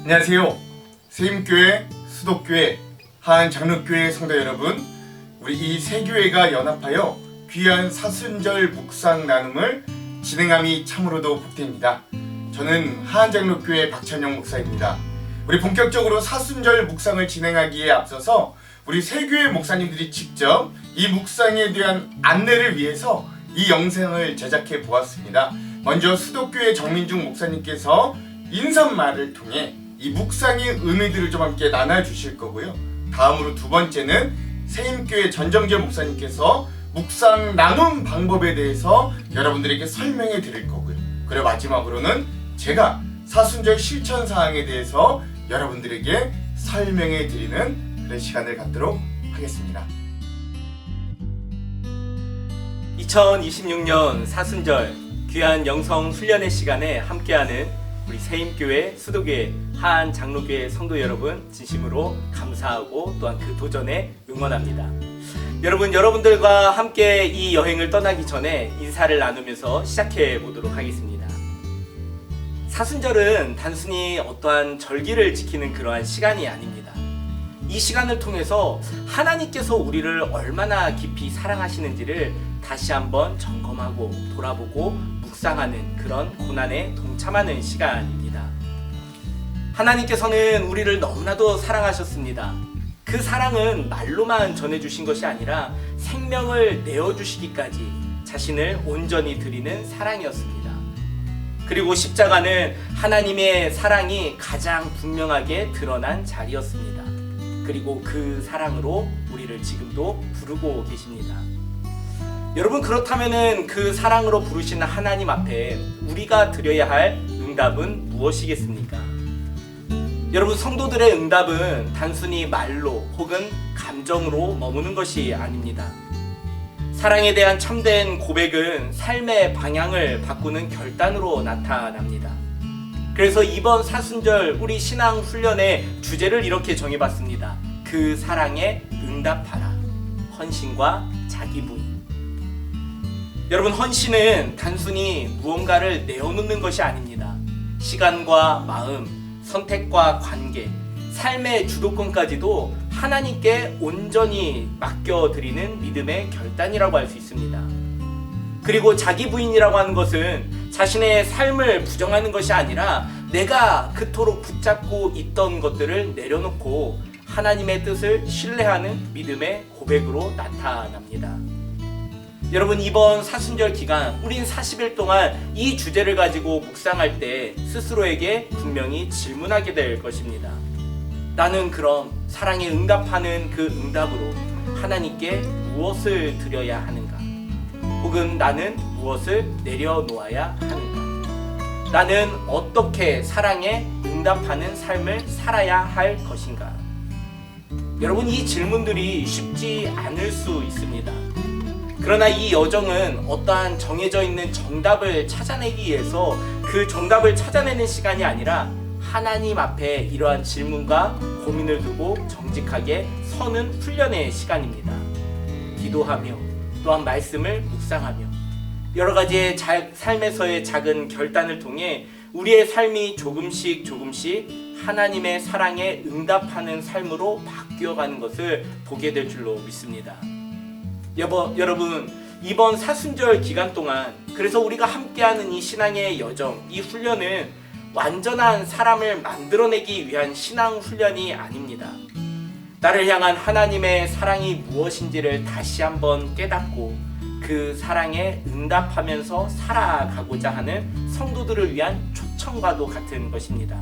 안녕하세요. 세임교회, 수도교회, 하안장로교회 성도 여러분, 우리 이 세 교회가 연합하여 귀한 사순절 묵상 나눔을 진행함이 참으로도 복됩니다. 저는 하안장로교회 박찬영 목사입니다. 우리 본격적으로 사순절 묵상을 진행하기에 앞서서 우리 세 교회 목사님들이 직접 이 묵상에 대한 안내를 위해서 이 영상을 제작해 보았습니다. 먼저 수도교회 정민중 목사님께서 인사말을 통해 이 묵상의 의미들을 좀 함께 나눠주실 거고요. 다음으로 두 번째는 세임교회 전정재 목사님께서 묵상 나눔 방법에 대해서 여러분들에게 설명해 드릴 거고요. 그리고 마지막으로는 제가 사순절 실천 사항에 대해서 여러분들에게 설명해 드리는 그런 시간을 갖도록 하겠습니다. 2026년 사순절 귀한 영성 훈련의 시간에 함께하는 우리 세임교회, 수도교회, 하안장로교회 성도 여러분 진심으로 감사하고 또한 그 도전에 응원합니다. 여러분들과 함께 이 여행을 떠나기 전에 인사를 나누면서 시작해 보도록 하겠습니다. 사순절은 단순히 어떠한 절기를 지키는 그러한 시간이 아닙니다. 이 시간을 통해서 하나님께서 우리를 얼마나 깊이 사랑하시는지를 다시 한번 점검하고 돌아보고 묵상하는 그런 고난에 동참하는 시간입니다. 하나님께서는 우리를 너무나도 사랑하셨습니다. 그 사랑은 말로만 전해주신 것이 아니라 생명을 내어주시기까지 자신을 온전히 드리는 사랑이었습니다. 그리고 십자가는 하나님의 사랑이 가장 분명하게 드러난 자리였습니다. 그리고 그 사랑으로 우리를 지금도 부르고 계십니다. 여러분, 그렇다면은 그 사랑으로 부르시는 하나님 앞에 우리가 드려야 할 응답은 무엇이겠습니까? 여러분, 성도들의 응답은 단순히 말로 혹은 감정으로 머무는 것이 아닙니다. 사랑에 대한 참된 고백은 삶의 방향을 바꾸는 결단으로 나타납니다. 그래서 이번 사순절 우리 신앙 훈련의 주제를 이렇게 정해봤습니다. 그 사랑에 응답하라. 헌신과 자기 부인. 여러분, 헌신은 단순히 무언가를 내어놓는 것이 아닙니다. 시간과 마음, 선택과 관계, 삶의 주도권까지도 하나님께 온전히 맡겨드리는 믿음의 결단이라고 할 수 있습니다. 그리고 자기 부인이라고 하는 것은 자신의 삶을 부정하는 것이 아니라 내가 그토록 붙잡고 있던 것들을 내려놓고 하나님의 뜻을 신뢰하는 믿음의 고백으로 나타납니다. 여러분, 이번 사순절 기간 우린 40일 동안 이 주제를 가지고 묵상할 때 스스로에게 분명히 질문하게 될 것입니다. 나는 그럼 사랑에 응답하는 그 응답으로 하나님께 무엇을 드려야 하는가? 혹은 나는 무엇을 내려놓아야 하는가? 나는 어떻게 사랑에 응답하는 삶을 살아야 할 것인가? 여러분, 이 질문들이 쉽지 않을 수 있습니다. 그러나 이 여정은 어떠한 정해져 있는 정답을 찾아내기 위해서 그 정답을 찾아내는 시간이 아니라 하나님 앞에 이러한 질문과 고민을 두고 정직하게 서는 훈련의 시간입니다. 기도하며 또한 말씀을 묵상하며 여러 가지의 삶에서의 작은 결단을 통해 우리의 삶이 조금씩 하나님의 사랑에 응답하는 삶으로 바뀌어가는 것을 보게 될 줄로 믿습니다. 여러분, 이번 사순절 기간 동안 그래서 우리가 함께하는 이 신앙의 여정, 이 훈련은 완전한 사람을 만들어내기 위한 신앙 훈련이 아닙니다. 나를 향한 하나님의 사랑이 무엇인지를 다시 한번 깨닫고 그 사랑에 응답하면서 살아가고자 하는 성도들을 위한 초청과도 같은 것입니다.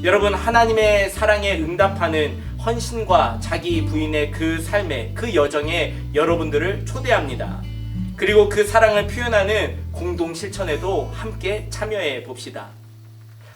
여러분, 하나님의 사랑에 응답하는 헌신과 자기 부인의 그 삶의 그 여정에 여러분들을 초대합니다. 그리고 그 사랑을 표현하는 공동 실천에도 함께 참여해 봅시다.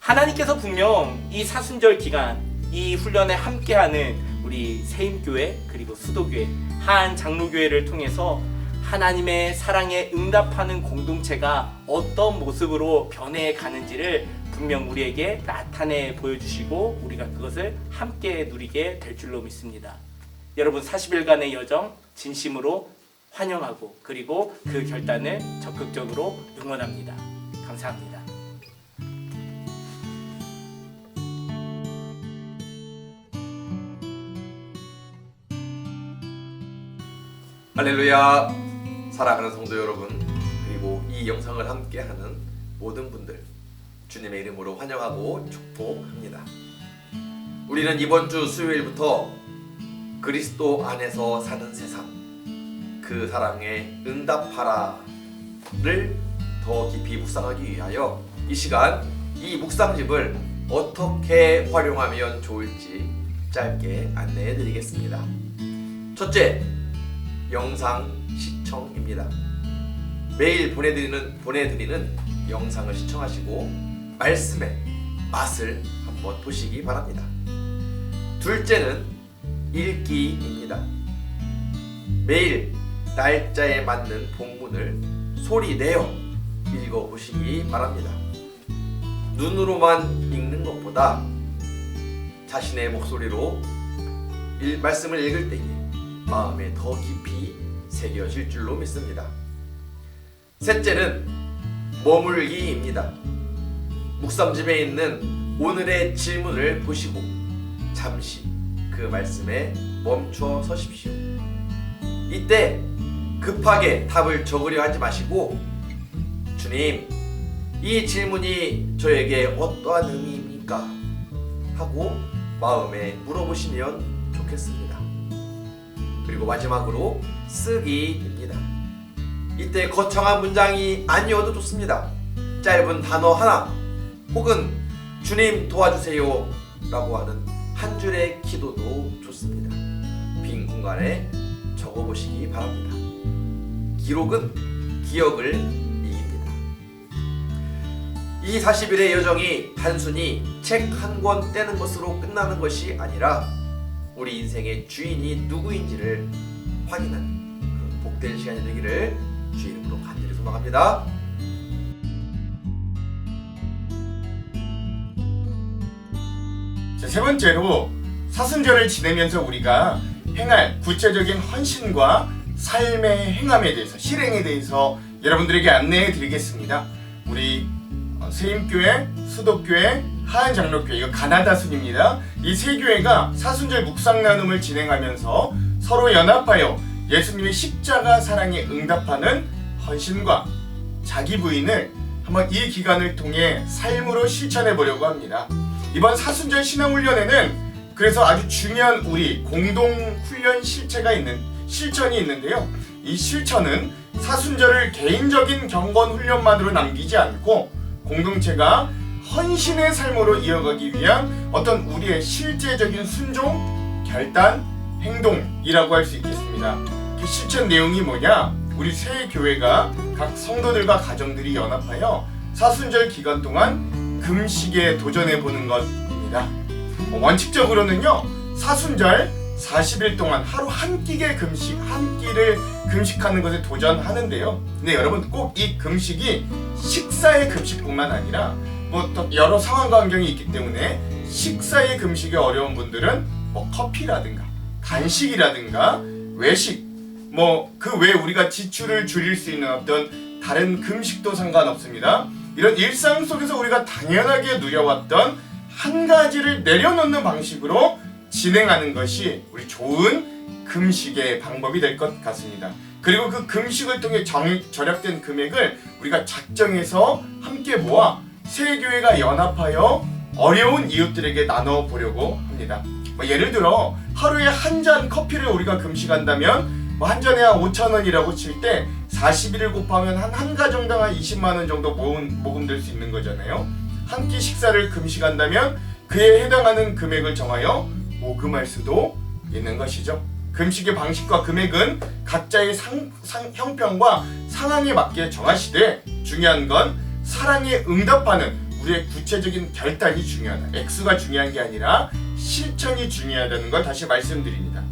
하나님께서 분명 이 사순절 기간 이 훈련에 함께하는 우리 세임교회 그리고 수도교회, 하안장로교회를 통해서 하나님의 사랑에 응답하는 공동체가 어떤 모습으로 변해 가는지를 분명 우리에게 나타내 보여주시고 우리가 그것을 함께 누리게 될 줄로 믿습니다. 여러분, 40일간의 여정 진심으로 환영하고 그리고 그 결단을 적극적으로 응원합니다. 감사합니다. 할렐루야. 사랑하는 성도 여러분, 그리고 이 영상을 함께하는 모든 분들, 주님의 이름으로 환영하고 축복합니다. 우리는 이번 주 수요일부터 그리스도 안에서 사는 세상, 그 사랑에 응답하라를 더 깊이 묵상하기 위하여 이 시간 이 묵상집을 어떻게 활용하면 좋을지 짧게 안내해 드리겠습니다. 첫째, 영상 시청입니다. 매일 보내드리는 영상을 시청하시고 말씀의 맛을 한번 보시기 바랍니다. 둘째는 읽기입니다. 매일 날짜에 맞는 본문을 소리 내어 읽어보시기 바랍니다. 눈으로만 읽는 것보다 자신의 목소리로 말씀을 읽을 때에 마음에 더 깊이 새겨질 줄로 믿습니다. 셋째는 머물기입니다. 묵상집에 있는 오늘의 질문을 보시고 잠시 그 말씀에 멈춰 서십시오. 이때 급하게 답을 적으려 하지 마시고, 주님, 이 질문이 저에게 어떠한 의미입니까? 하고 마음에 물어보시면 좋겠습니다. 그리고 마지막으로 쓰기입니다. 이때 거창한 문장이 아니어도 좋습니다. 짧은 단어 하나 혹은 주님 도와주세요 라고 하는 한 줄의 기도도 좋습니다. 빈 공간에 적어보시기 바랍니다. 기록은 기억을 이깁니다. 이 40일의 여정이 단순히 책 한 권 떼는 것으로 끝나는 것이 아니라 우리 인생의 주인이 누구인지를 확인하는 그런 복된 시간이 되기를 주 이름으로 간절히 소망합니다. 자, 세 번째로 사순절을 지내면서 우리가 행할 구체적인 헌신과 삶의 행함에 대해서, 실행에 대해서 여러분들에게 안내해 드리겠습니다. 우리 세임교회, 수도교회, 하안장로교회, 이거 가나다 순입니다. 이 세 교회가 사순절 묵상 나눔을 진행하면서 서로 연합하여 예수님의 십자가 사랑에 응답하는 헌신과 자기 부인을 한번 이 기간을 통해 삶으로 실천해 보려고 합니다. 이번 사순절 신앙훈련에는 그래서 아주 중요한 우리 공동훈련 실천이 있는데요. 이 실천은 사순절을 개인적인 경건 훈련만으로 남기지 않고 공동체가 헌신의 삶으로 이어가기 위한 어떤 우리의 실제적인 순종, 결단, 행동이라고 할 수 있겠습니다. 그 실천 내용이 뭐냐? 우리 새 교회가 각 성도들과 가정들이 연합하여 사순절 기간 동안 금식에 도전해 보는 것입니다. 원칙적으로는요, 사순절 40일 동안 하루 한 끼를 금식하는 것에 도전하는데요. 근데 여러분, 꼭 이 금식이 식사의 금식뿐만 아니라 또 여러 상황과 환경이 있기 때문에 식사의 금식이 어려운 분들은 커피라든가 간식이라든가 외식, 그 외에 우리가 지출을 줄일 수 있는 어떤 다른 금식도 상관없습니다. 이런 일상 속에서 우리가 당연하게 누려왔던 한 가지를 내려놓는 방식으로 진행하는 것이 우리 좋은 금식의 방법이 될 것 같습니다. 그리고 그 금식을 통해 절약된 금액을 우리가 작정해서 함께 모아 새 교회가 연합하여 어려운 이웃들에게 나눠보려고 합니다. 예를 들어 하루에 한 잔 커피를 우리가 금식한다면 한 잔에 한 5,000원이라고 칠 때 41을 곱하면 한 가정당 한 20만 원 정도 모금될 수 있는 거잖아요. 한 끼 식사를 금식한다면 그에 해당하는 금액을 정하여 모금할 수도 있는 것이죠. 금식의 방식과 금액은 각자의 형편과 상황에 맞게 정하시되 중요한 건 사랑에 응답하는 우리의 구체적인 결단이 중요하다. 액수가 중요한 게 아니라 실천이 중요하다는 걸 다시 말씀드립니다.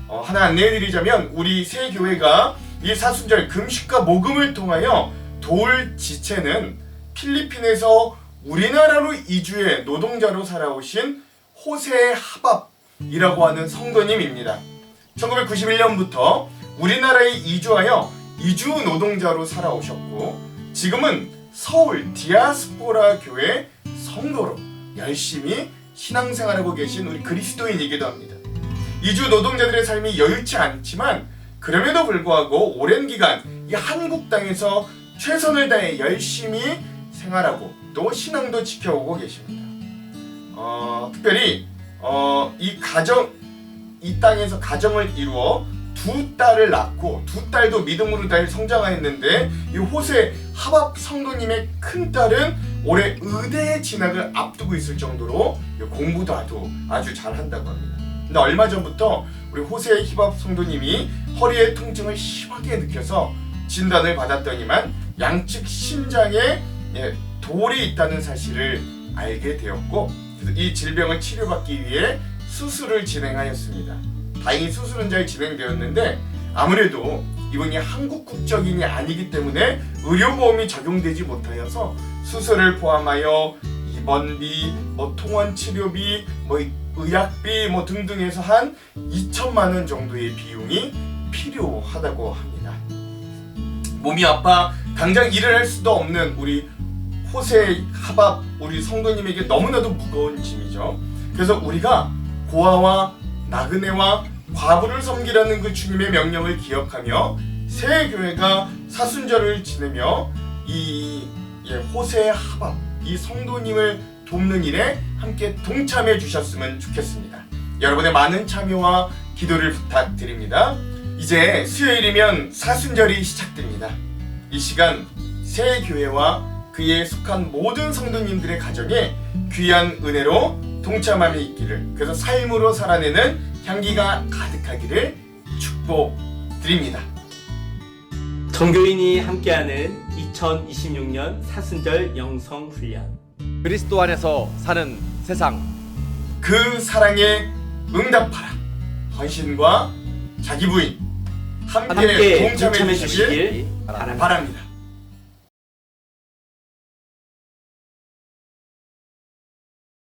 하나 안내해드리자면 우리 새 교회가 이 사순절 금식과 모금을 통하여 도울 지체는 필리핀에서 우리나라로 이주해 노동자로 살아오신 호세 하밥이라고 하는 성도님입니다. 1991년부터 우리나라에 이주하여 이주 노동자로 살아오셨고 지금은 서울 디아스포라 교회 성도로 열심히 신앙생활하고 계신 우리 그리스도인이기도 합니다. 이주 노동자들의 삶이 여유치 않지만 그럼에도 불구하고 오랜 기간 이 한국 땅에서 최선을 다해 열심히 생활하고 또 신앙도 지켜오고 계십니다. 특별히 이 땅에서 가정을 이루어 두 딸을 낳고 두 딸도 믿음으로 잘 성장하였는데 이 호세 하밥 성도님의 큰 딸은 올해 의대 진학을 앞두고 있을 정도로 공부도 아주 잘한다고 합니다. 근데 얼마 전부터 우리 호세 히밥 성도님이 허리에 통증을 심하게 느껴서 진단을 받았더니만 양측 심장에 돌이 있다는 사실을 알게 되었고, 그래서 이 질병을 치료받기 위해 수술을 진행하였습니다. 다행히 수술은 잘 진행되었는데 아무래도 이분이 한국 국적인이 아니기 때문에 의료보험이 적용되지 못하여서 수술을 포함하여 입원비, 통원 치료비, 의학비 등등 해서 한 2천만 원 정도의 비용이 필요하다고 합니다. 몸이 아파 당장 일을 할 수도 없는 우리 호세 하밥 우리 성도님에게 너무나도 무거운 짐이죠. 그래서 우리가 고아와 나그네와 과부를 섬기라는 그 주님의 명령을 기억하며 새 교회가 사순절을 지내며 이 호세 하밥 이 성도님을 돕는 일에 함께 동참해 주셨으면 좋겠습니다. 여러분의 많은 참여와 기도를 부탁드립니다. 이제 수요일이면 사순절이 시작됩니다. 이 시간 새 교회와 그에 속한 모든 성도님들의 가정에 귀한 은혜로 동참함이 있기를, 그래서 삶으로 살아내는 향기가 가득하기를 축복드립니다. 정교인이 함께하는 2026년 사순절 영성훈련. 그리스도 안에서 사는 세상. 그 사랑에 응답하라. 헌신과 자기 부인 함께 동참해 주시길 바랍니다.